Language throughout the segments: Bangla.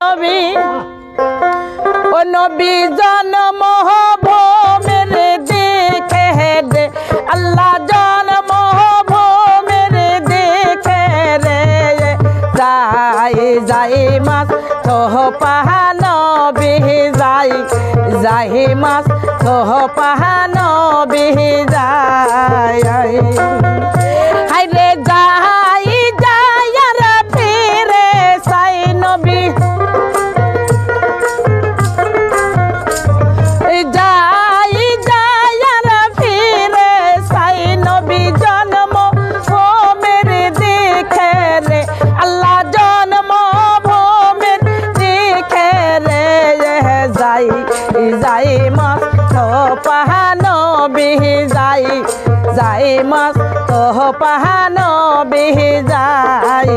নবী ও নবী জন্ম ভূমির দেখে রে আল্লাহ জন্ম ভূমির দেখে রে যাই যাই মাস তো পাহানো বিহি যাই যাই মাস তো পাহানো বিহি যাই হাই রে যাই যাই আর ফিরে সাই নবী যাই যাই আর ফিরে সাই নবী জন্ম ভূমির দেখে রে আল্লাহ জন্ম ভূমির দেখে রে যাই যাই মাস তো পাহানো বিহি যাই যাই মাস তো পাহানো বিহি যাই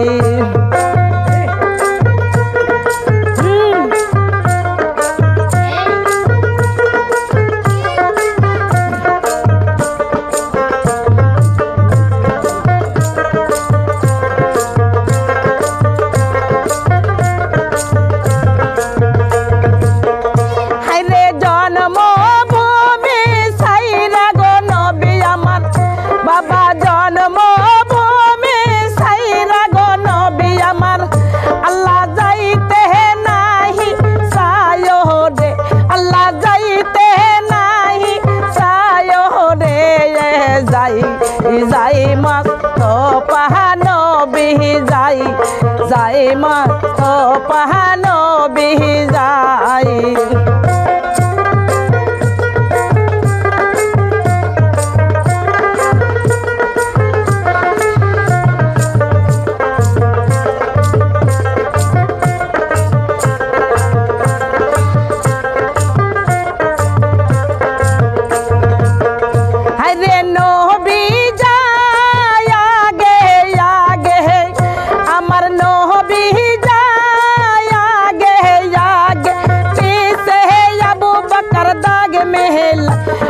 যাই মাস তো পাহানো বিহি যাই যাই মাস তো পাহানো বিহি যাই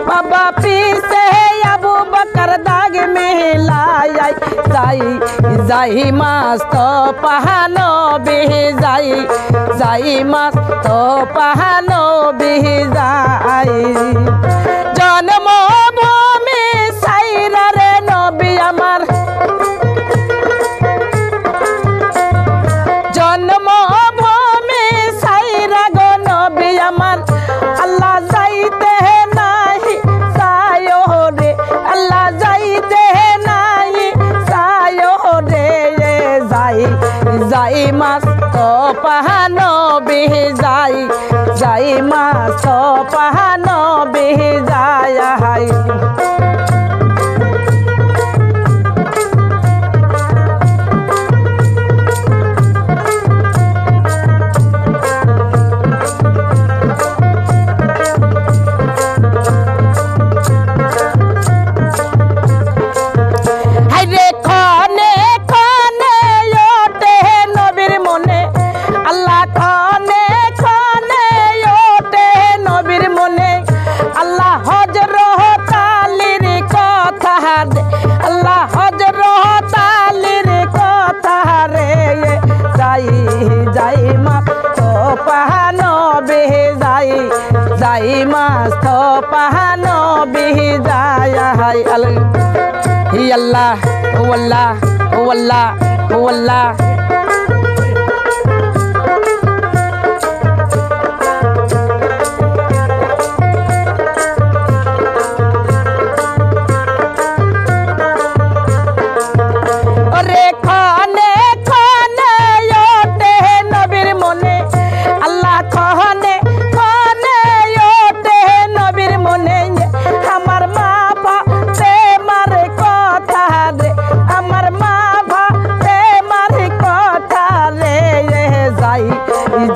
बाबा पीसे अबू बकर दाग में लाई जाई जाई मस्त पहानो बिही जाई जाई मस्त पहानो बिही जाई जन्म भूमि साइरा रे नबी আমার जन्म भूमि साइरा गो नबी আমার আল্লাহ যাইতে যাই মাস তো পাহানো বিহি যাই যাই মাস তো পাহানো বিহি যায় হাই যাই মাস তো পাহানো বিহি যায় হাই আল্লাহ ওয়াল্লাহ ওয়াল্লাহ ওয়াল্লাহ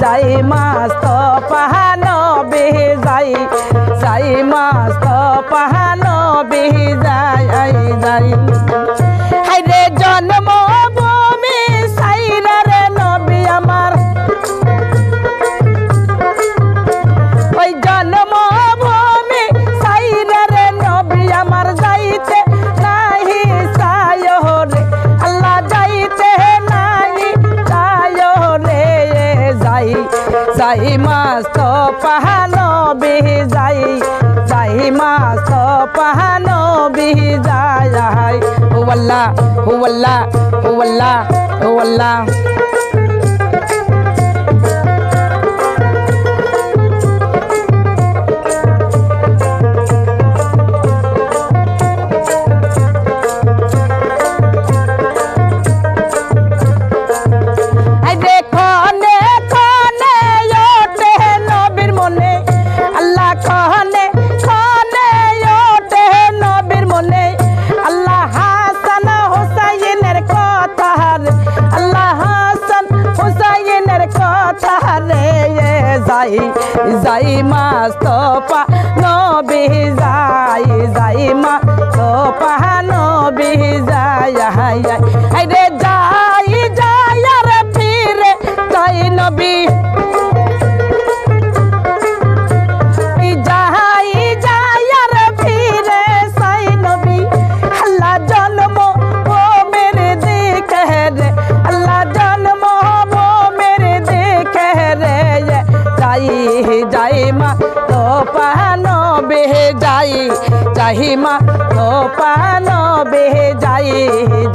যাই মাস তো পাহানো বিহি যাই যাই মাস তো পাহানো বিহি যাই যাই হাই রে জন্ম ভূমি সাইরা রে নবী আমার ওই জন্ম ভূমি সাইরা রে নবী আমার যাইতে নাহি সায় রে আল্লাহ যাইতে নাহি সায় রে যাই যাই যাই মাস্ত পাহানো বিহি যাই যাই মাস্ত পাহানো বিহি যাই ও আল্লাহ ও আল্লাহ ও আল্লাহ ও আল্লাহ যাই মাস্ত নবী যাই যাই মাস্ত নবী যাই রে যাই যাই আর ফিরে যাই নবী যাই যাই আর ফিরে সাই নবী আল্লাহ জন্ম ও মেরে দেখে রে আল্লাহ জন্ম ও মেরে দেখে রে যাই যাই মা তো পানো বেহে যাই যাই মা তো পানো বেহে যাই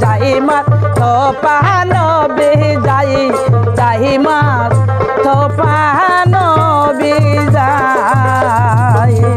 যাই মা তো পানো বেহে যাই যাই মা তো পানো বেহে যাই